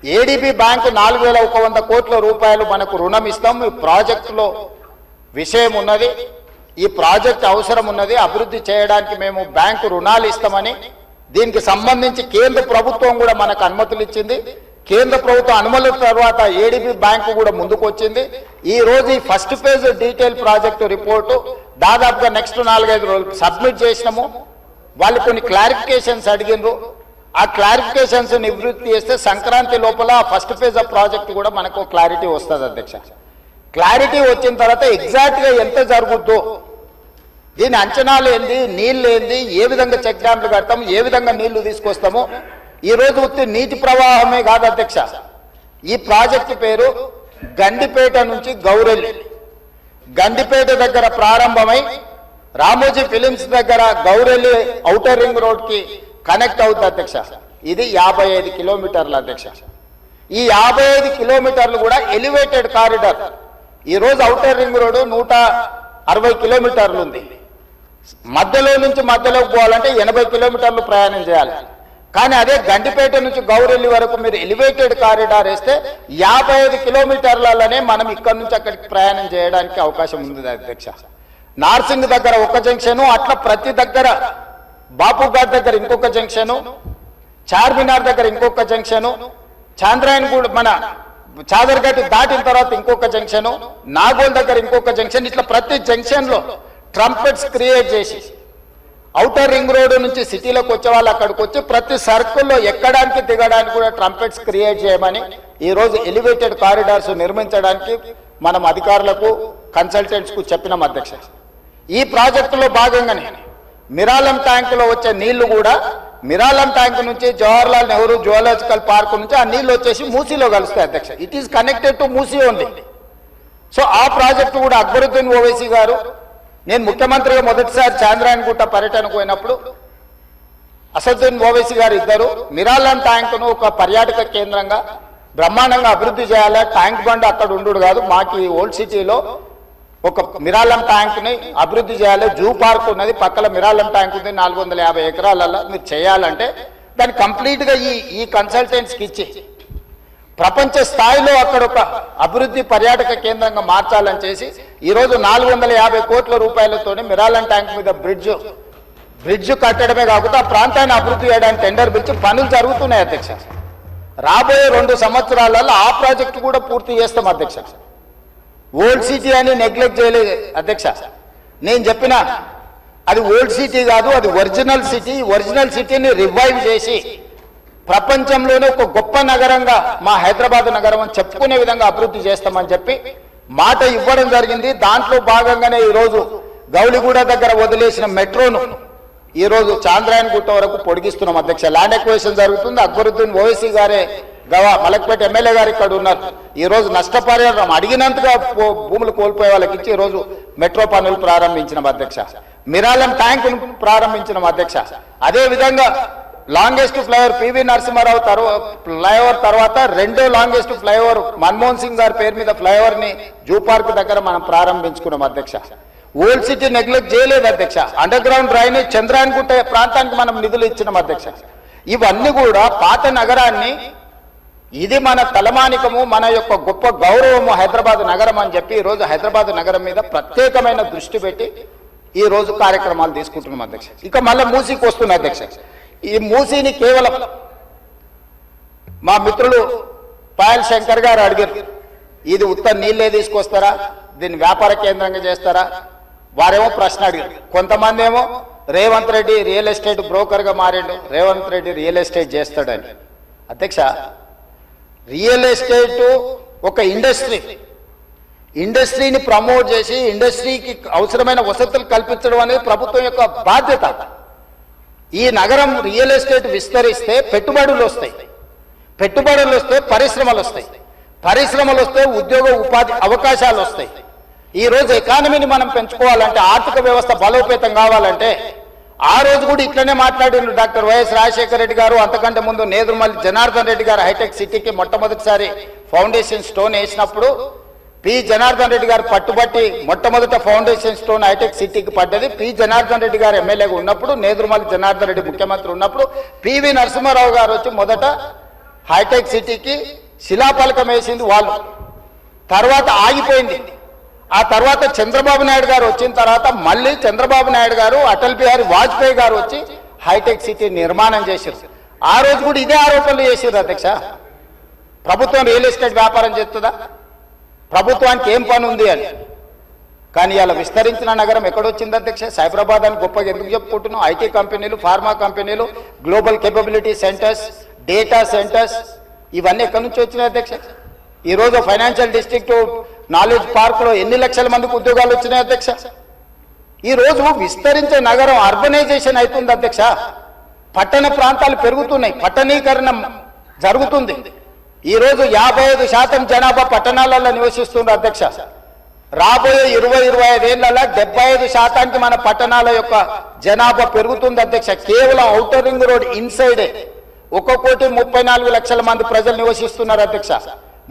ADB bank 4100 కోట్ల రూపాయలు మనకు రుణం ఇస్తాం. ఈ ప్రాజెక్టులో విషయం ఉన్నది, ఈ ప్రాజెక్ట్ అవసరం ఉన్నది, అభివృద్ధి చేయడానికి మేము బ్యాంకు రుణాలు ఇస్తామని దీనికి సంబంధించి కేంద్ర ప్రభుత్వం కూడా మనకు అనుమతులు ఇచ్చింది. కేంద్ర ప్రభుత్వం అనుమతుల తర్వాత ఏడీబీ బ్యాంకు కూడా ముందుకు వచ్చింది. ఈ రోజు ఈ first phase detail project report దాదాపుగా నెక్స్ట్ 4-5 రోజులు సబ్మిట్ చేసినాము. వాళ్ళు కొన్ని క్లారిఫికేషన్స్ అడిగినారు. ఆ క్లారిఫికేషన్స్ నివృత్తి చేస్తే సంక్రాంతి లోపల ఫస్ట్ ఫేజ్ ఆఫ్ ప్రాజెక్ట్ కూడా మనకు క్లారిటీ వస్తుంది అధ్యక్ష. క్లారిటీ వచ్చిన తర్వాత ఎగ్జాక్ట్గా ఎంత జరుగుద్దో, దీని అంచనాలు ఏంది, నీళ్ళు ఏంది, ఏ విధంగా చెక్ డ్యామ్లు కడతాము, ఏ విధంగా నీళ్లు తీసుకొస్తాము. ఈరోజు నీటి ప్రవాహమే కాదు అధ్యక్ష, ఈ ప్రాజెక్టు పేరు గండిపేట నుంచి గౌరెల్లి, గండిపేట దగ్గర ప్రారంభమై రామోజీ ఫిలిమ్స్ దగ్గర గౌరెల్లి ఔటర్ రింగ్ రోడ్కి కనెక్ట్ అవుతుంది అధ్యక్ష. ఇది 55 కిలోమీటర్లు అధ్యక్ష. ఈ 55 కిలోమీటర్లు కూడా ఎలివేటెడ్ కారిడార్. ఈరోజు ఔటర్ రింగ్ రోడ్డు 160 కిలోమీటర్లు ఉంది. మధ్యలో నుంచి మధ్యలోకి పోవాలంటే 80 కిలోమీటర్లు ప్రయాణం చేయాలి. కానీ అదే గండిపేట నుంచి గౌరెల్లి వరకు మీరు ఎలివేటెడ్ కారిడార్ వేస్తే 55 కిలోమీటర్లలోనే మనం ఇక్కడి నుంచి అక్కడికి ప్రయాణం చేయడానికి అవకాశం ఉంది అధ్యక్ష. నార్సింగ్ దగ్గర ఒక జంక్షను, అట్లా ప్రతి దగ్గర బాపుఘాట్ దగ్గర ఇంకొక జంక్షను, చార్మినార్ దగ్గర ఇంకొక జంక్షను, చాంద్రాయన్ కూడా మన చాదర్ఘాట్ దాటిన తర్వాత ఇంకొక జంక్షను, నాగోల్ దగ్గర ఇంకొక జంక్షన్, ఇట్లా ప్రతి జంక్షన్ లో ట్రంపెట్స్ క్రియేట్ చేసి ఔటర్ రింగ్ రోడ్ నుంచి సిటీలోకి వచ్చే వాళ్ళు అక్కడికి వచ్చి ప్రతి సర్కిల్లో ఎక్కడానికి దిగడానికి కూడా ట్రంపెట్స్ క్రియేట్ చేయమని ఈరోజు ఎలివేటెడ్ కారిడార్స్ నిర్మించడానికి మనం అధికారులకు కన్సల్టెంట్స్ కు చెప్పినాం అధ్యక్ష. ఈ ప్రాజెక్టులో భాగంగానే మిరాలం ట్యాంకులో వచ్చే నీళ్లు కూడా మిరాలం ట్యాంక్ నుంచి జవహర్లాల్ నెహ్రూ జువాలజికల్ పార్క్ నుంచి ఆ నీళ్లు వచ్చేసి మూసీలో కలుస్తాయి అధ్యక్ష. It is connected to Musi only. So ఆ ప్రాజెక్టు కూడా అక్బరుద్దీన్ ఓవైసీ గారు, నేను ముఖ్యమంత్రిగా మొదటిసారి చాంద్రాయణగుట్ట పర్యటనకు పోయినప్పుడు అసదుద్దీన్ ఓవైసీ గారు ఇద్దరు మిరాలం ట్యాంకును ఒక పర్యాటక కేంద్రంగా బ్రహ్మాండంగా అభివృద్ధి చేయాలి, ట్యాంక్ బండ్ అక్కడ ఉండు కాదు, మాకు ఓల్డ్ సిటీలో ఒక మిరాలం ట్యాంక్ని అభివృద్ధి చేయాలి, జూ పార్క్ ఉన్నది పక్కన మిరాలం ట్యాంక్ ఉంది 450 ఎకరాలలో మీరు చేయాలంటే దాన్ని కంప్లీట్గా ఈ కన్సల్టెంట్స్కి ఇచ్చి ప్రపంచ స్థాయిలో అక్కడ ఒక అభివృద్ధి పర్యాటక కేంద్రంగా మార్చాలని చేసి ఈరోజు 450 కోట్ల రూపాయలతో మిరాలం ట్యాంక్ మీద బ్రిడ్జ్ కట్టడమే కాకుండా ఆ ప్రాంతాన్ని అభివృద్ధి చేయడానికి టెండర్ పిలిచి పనులు జరుగుతున్నాయి అధ్యక్ష. రాబోయే 2 సంవత్సరాలలో ఆ ప్రాజెక్టు కూడా పూర్తి చేస్తాం అధ్యక్ష. ఓల్డ్ సిటీ అని నెగ్లెక్ట్ చేయలేదు అధ్యక్ష. నేను చెప్పిన అది ఓల్డ్ సిటీ కాదు, అది ఒరిజినల్ సిటీ. ఒరిజినల్ సిటీని రివైవ్ చేసి ప్రపంచంలోనే ఒక గొప్ప నగరంగా మా హైదరాబాద్ నగరం అని చెప్పుకునే విధంగా అభివృద్ధి చేస్తామని చెప్పి మాట ఇవ్వడం జరిగింది. దాంట్లో భాగంగానే ఈరోజు గౌలిగూడ దగ్గర వదిలేసిన మెట్రోను ఈరోజు చాంద్రాయణగుట్ట వరకు పొడిగిస్తున్నాం అధ్యక్ష. ల్యాండ్ ఎక్వేషన్ జరుగుతుంది. అక్బరుద్దీన్ ఓవైసీ గారే మలక్పేట ఎమ్మెల్యే గారు ఇక్కడ ఉన్నారు. ఈరోజు నష్టపరిహారం అడిగినంతగా భూములు కోల్పోయే వాళ్ళకి ఇచ్చి ఈరోజు మెట్రో పనులు ప్రారంభించిన అధ్యక్ష. మిరాలం ట్యాంక్ ప్రారంభించిన అధ్యక్ష. అదే విధంగా longest flyover P V Narasimha Rao flyover తర్వాత రెండో లాంగెస్ట్ ఫ్లైఓవర్ మన్మోహన్ సింగ్ గారి పేరు మీద ఫ్లైఓవర్ ని జూ పార్క్ దగ్గర మనం ప్రారంభించుకున్నాం అధ్యక్ష. ఓల్డ్ సిటీ నెగ్లెక్ట్ చేయలేదు అధ్యక్ష. అండర్ గ్రౌండ్ డ్రైనేజ్ చంద్రాయణగుట్ట ప్రాంతానికి మనం నిధులు ఇచ్చినాం అధ్యక్ష. ఇవన్నీ కూడా పాత నగరాన్ని, ఇది మన తలమానికము, మన యొక్క గొప్ప గౌరవము హైదరాబాద్ నగరం అని చెప్పి ఈరోజు హైదరాబాద్ నగరం మీద ప్రత్యేకమైన దృష్టి పెట్టి ఈ రోజు కార్యక్రమాలు తీసుకుంటున్నాం అధ్యక్ష. ఇక మళ్ళీ మూసీకి వస్తున్న అధ్యక్ష. ఈ మూసీని కేవలం మా మిత్రులు పాయల్ శంకర్ గారు అడిగారు, ఇది ఉత్త నీళ్ళే తీసుకొస్తారా, దీన్ని వ్యాపార కేంద్రంగా చేస్తారా? వారేమో ప్రశ్న అడిగారు. కొంతమంది ఏమో రేవంత్ రెడ్డి రియల్ ఎస్టేట్ బ్రోకర్గా మారిండు, రేవంత్ రెడ్డి రియల్ ఎస్టేట్ చేస్తాడని. అధ్యక్ష, రియల్ ఎస్టేట్ ఒక ఇండస్ట్రీని ప్రమోట్ చేసి ఇండస్ట్రీకి అవసరమైన వసతులు కల్పించడం అనేది ప్రభుత్వం యొక్క బాధ్యత. ఈ నగరం రియల్ ఎస్టేట్ విస్తరిస్తే పెట్టుబడులు వస్తాయి, పెట్టుబడులు వస్తే పరిశ్రమలు వస్తాయి, పరిశ్రమలు వస్తే ఉద్యోగ ఉపాధి అవకాశాలు వస్తాయి. ఈ రోజు ఎకానమీని మనం పెంచుకోవాలంటే, ఆర్థిక వ్యవస్థ బలోపేతం కావాలంటే, ఆ రోజు కూడా ఇట్లనే మాట్లాడిన డాక్టర్ వైఎస్ రాజశేఖర రెడ్డి గారు, అంతకంటే ముందు నేదురుమల్లి జనార్దన్ రెడ్డి గారు హైటెక్ సిటీకి మొట్టమొదటిసారి ఫౌండేషన్ స్టోన్ వేసినప్పుడు పి జనార్దన్ రెడ్డి గారు పట్టుబట్టి మొట్టమొదట ఫౌండేషన్ స్టోన్ హైటెక్ సిటీకి పడ్డది. పి జనార్దన్ రెడ్డి గారు ఎమ్మెల్యేగా ఉన్నప్పుడు, నేదురుమల్లి జనార్దన్ రెడ్డి ముఖ్యమంత్రి ఉన్నప్పుడు పివి నరసింహారావు గారు వచ్చి మొదట హైటెక్ సిటీకి శిలాఫలకం వేసింది వాళ్ళు. తర్వాత ఆగిపోయింది. ఆ తర్వాత చంద్రబాబు నాయుడు గారు వచ్చిన తర్వాత మళ్ళీ చంద్రబాబు నాయుడు గారు, అటల్ బిహారీ వాజ్పేయి గారు వచ్చి హైటెక్ సిటీ నిర్మాణం చేశారు. ఆ రోజు కూడా ఇదే ఆరోపణలు చేశారు అధ్యక్ష. ప్రభుత్వం రియల్ ఎస్టేట్ వ్యాపారం చేస్తుందా, ప్రభుత్వానికి ఏం పని ఉంది అని. కానీ ఇలా విస్తరించిన నగరం ఎక్కడొచ్చింది అధ్యక్ష? సైబరాబాద్ అని గొప్పగా ఎందుకు చెప్పుకుంటున్నాం? ఐటీ కంపెనీలు, ఫార్మా కంపెనీలు, global capability centres, data centres ఇవన్నీ ఎక్కడి నుంచి వచ్చినాయి అధ్యక్ష? ఈరోజు ఫైనాన్షియల్ డిస్ట్రిక్ట్, నాలెడ్జ్ పార్క్లో ఎన్ని లక్షల మందికి ఉద్యోగాలు వచ్చినాయి అధ్యక్ష? ఈరోజు విస్తరించే నగరం అర్బనైజేషన్ అవుతుంది అధ్యక్ష. పట్టణ ప్రాంతాలు పెరుగుతున్నాయి, పట్టణీకరణ జరుగుతుంది. ఈరోజు 55% జనాభా పట్టణాలలో నివసిస్తుంది అధ్యక్ష. రాబోయే 20-25 ఏళ్లలో 75% మన పట్టణాల యొక్క జనాభా పెరుగుతుంది అధ్యక్ష. కేవలం ఔటర్ రింగ్ రోడ్ ఇన్సైడే 1,34,00,000 మంది ప్రజలు నివసిస్తున్నారు అధ్యక్ష.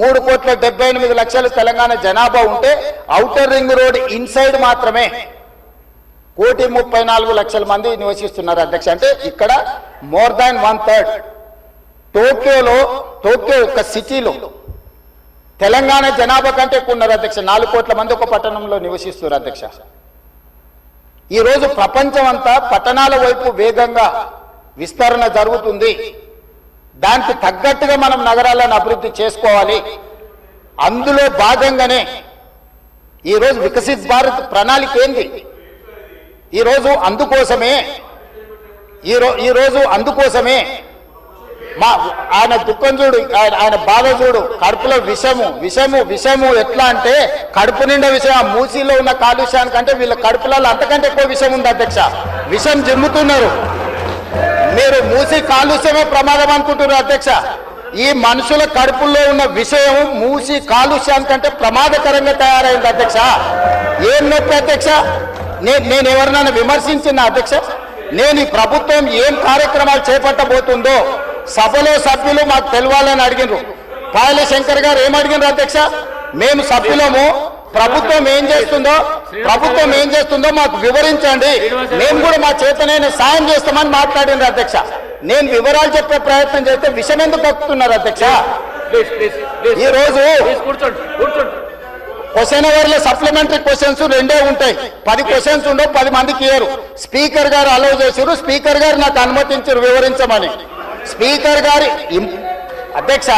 3,78,00,000 తెలంగాణ జనాభా ఉంటే ఔటర్ రింగ్ రోడ్ ఇన్సైడ్ మాత్రమే 1,34,00,000 మంది నివసిస్తున్నారు అధ్యక్ష. అంటే ఇక్కడ మోర్ దాన్ 1/3. టోక్యో ఒక సిటీలో తెలంగాణ జనాభా కంటే ఎక్కువ ఉన్నారు అధ్యక్ష. 4 కోట్ల మంది ఒక పట్టణంలో నివసిస్తున్నారు అధ్యక్ష. ఈరోజు ప్రపంచం అంతా పట్టణాల వైపు వేగంగా విస్తరణ జరుగుతుంది. దానికి తగ్గట్టుగా మనం నగరాలను అభివృద్ధి చేసుకోవాలి. అందులో భాగంగానే ఈరోజు వికసిత్ భారత్ ప్రణాళిక ఏంది? ఈరోజు అందుకోసమే ఆయన దుఃఖం చూడు, ఆయన బాధ చూడు, కడుపులో విషము ఎట్లా అంటే కడుపు నిండా విషయం. ఆ మూసీలో ఉన్న కాలుష్యానికంటే వీళ్ళ కడుపులలో అంతకంటే ఎక్కువ విషయం ఉంది అధ్యక్ష. విషం జిమ్ముతున్నారు. మీరు మూసీ కాలుష్యమే ప్రమాదం అనుకుంటున్నారు అధ్యక్ష. ఈ మనుషుల కడుపుల్లో ఉన్న విషయం మూసీ కాలుష్యానికంటే ప్రమాదకరంగా తయారైంది అధ్యక్ష. ఏం నొప్పి అధ్యక్ష? నేను ఎవరినైనా విమర్శించిన అధ్యక్ష? నేను ఈ ప్రభుత్వం ఏం కార్యక్రమాలు చేపట్టబోతుందో సభలో సభ్యులు మాకు తెలవాలని అడిగినారు. పాయల శంకర్ గారు ఏమడిగినారు అధ్యక్ష? మేము సభ్యులము, ప్రభుత్వం ఏం చేస్తుందో మాకు వివరించండి, మేము కూడా మా చేతనైన సాయం చేస్తామని మాట్లాడినారు అధ్యక్ష. నేను వివరాలు చెప్పే ప్రయత్నం చేస్తే విషయం ఎందుకు కక్కుతున్నారు అధ్యక్ష? ఈరోజు క్వశ్చన్ అవర్లో సప్లిమెంటరీ క్వశ్చన్స్ 2 ఉంటాయి. 10 క్వశ్చన్స్ ఉండవు, 10 మందికి ఇయ్యరు. స్పీకర్ గారు అలౌ చేశారు, స్పీకర్ గారు నాకు అనుమతించారు వివరించమని. స్పీకర్ గారి అధ్యక్ష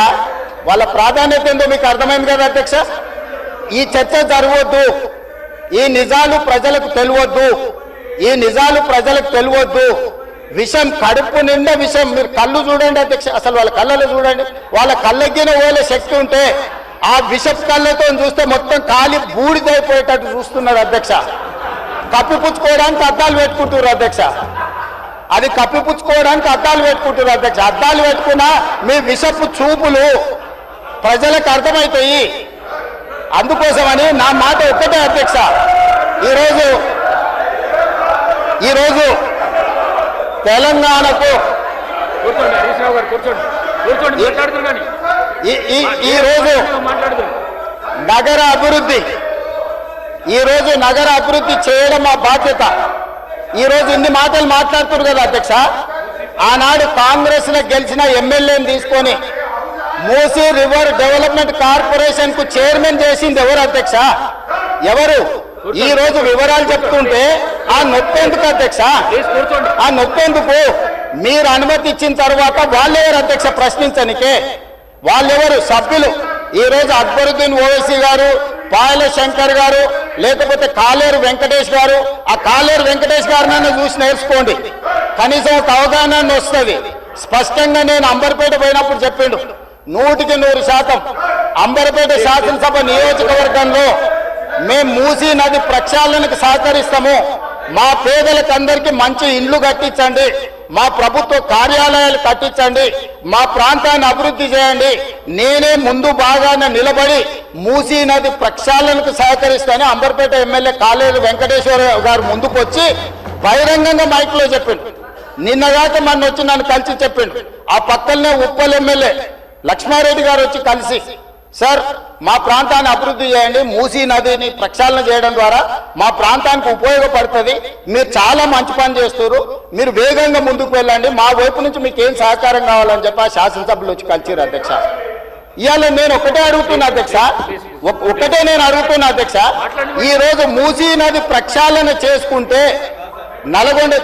వాళ్ళ ప్రాధాన్యత ఏందో మీకు అర్థమైంది కదా అధ్యక్ష. ఈ చర్చ జరగవద్దు, ఈ నిజాలు ప్రజలకు తెలియవద్దు. విషం కడుపు నిండా విషం. మీరు కళ్ళు చూడండి అధ్యక్ష, అసలు వాళ్ళ కళ్ళలో చూడండి. వాళ్ళ కళ్ళెగ్గిన ఓలే శక్తి ఉంటే ఆ విషపు కళ్ళతో చూస్తే మొత్తం కాలి బూడిదైపోయేటట్టు చూస్తున్నారు అధ్యక్ష. కప్పిపుచ్చుకోవడానికి అద్దాలు పెట్టుకుంటున్నారు అధ్యక్ష. అద్దాలు పెట్టుకున్నా మీ విషపు చూపులు ప్రజలకు అర్థమవుతాయి. అందుకోసమని నా మాట ఒక్కటే అధ్యక్ష. ఈరోజు తెలంగాణకు ఈరోజు నగర అభివృద్ధి చేయడం మా బాధ్యత. ఈరోజు ఇన్ని మాటలు మాట్లాడుతున్నారు కదా అధ్యక్ష. ఆనాడు కాంగ్రెస్ లో గెలిచిన ఎమ్మెల్యేని తీసుకొని మూసీ రివర్ డెవలప్మెంట్ కార్పొరేషన్ కు చైర్మన్ చేసింది ఎవరు అధ్యక్ష? ఎవరు? ఈ రోజు వివరాలు చెప్తుంటే ఆ నొప్పెందుకు అధ్యక్ష? ఆ నొప్పెందుకు? మీరు అనుమతి ఇచ్చిన తర్వాత వాళ్ళెవరు అధ్యక్ష ప్రశ్నించనికే? వాళ్ళెవరు సభ్యులు? ఈ రోజు అక్బరుద్దీన్ ఓవైసీ గారు, పాయల శంకర్ గారు, లేకపోతే కాలేరు వెంకటేష్ గారు. ఆ కాలేరు వెంకటేష్ గారినైనా చూసి నేర్చుకోండి, కనీసం ఒక అవగాహన వస్తుంది. స్పష్టంగా నేను అంబర్పేట పోయినప్పుడు చెప్పిండు, 100% అంబర్పేట శాసనసభ నియోజకవర్గంలో మేము మూసీ నది ప్రక్షాళనకు సహకరిస్తాము. మా పేదలకు అందరికీ మంచి ఇండ్లు కట్టించండి, మా ప్రభుత్వ కార్యాలయాలు కట్టించండి, మా ప్రాంతాన్ని అభివృద్ధి చేయండి. నేనే ముందు బాగానే నిలబడి మూసీ నది ప్రక్షాళనకు సహకరిస్తానని అంబర్పేట ఎమ్మెల్యే కాలేరు వెంకటేశ్వర గారు ముందుకు వచ్చి బహిరంగంగా మైక్లో చెప్పిండు. నిన్నగాక మొన్న వచ్చి నన్ను కలిసి చెప్పిండు. ఆ పక్కనే ఉప్పల్ ఎమ్మెల్యే లక్ష్మారెడ్డి గారు వచ్చి కలిసి సార్ మా ప్రాంతాన్ని అభివృద్ధి చేయండి, మూసీ నదిని ప్రక్షాళన చేయడం ద్వారా మా ప్రాంతానికి ఉపయోగపడుతుంది, మీరు చాలా మంచి పని చేస్తారు, మీరు వేగంగా ముందుకు వెళ్ళండి, మా వైపు నుంచి మీకు ఏం సహకారం కావాలని చెప్పి ఆ శాసనసభ్యులు వచ్చి కలిసిరు అధ్యక్ష. ఇవాళ నేను ఒకటే అడుగుతున్నా అధ్యక్ష, అధ్యక్ష, ఈ రోజు మూసీ నది ప్రక్షాళన చేసుకుంటే నల్గొండ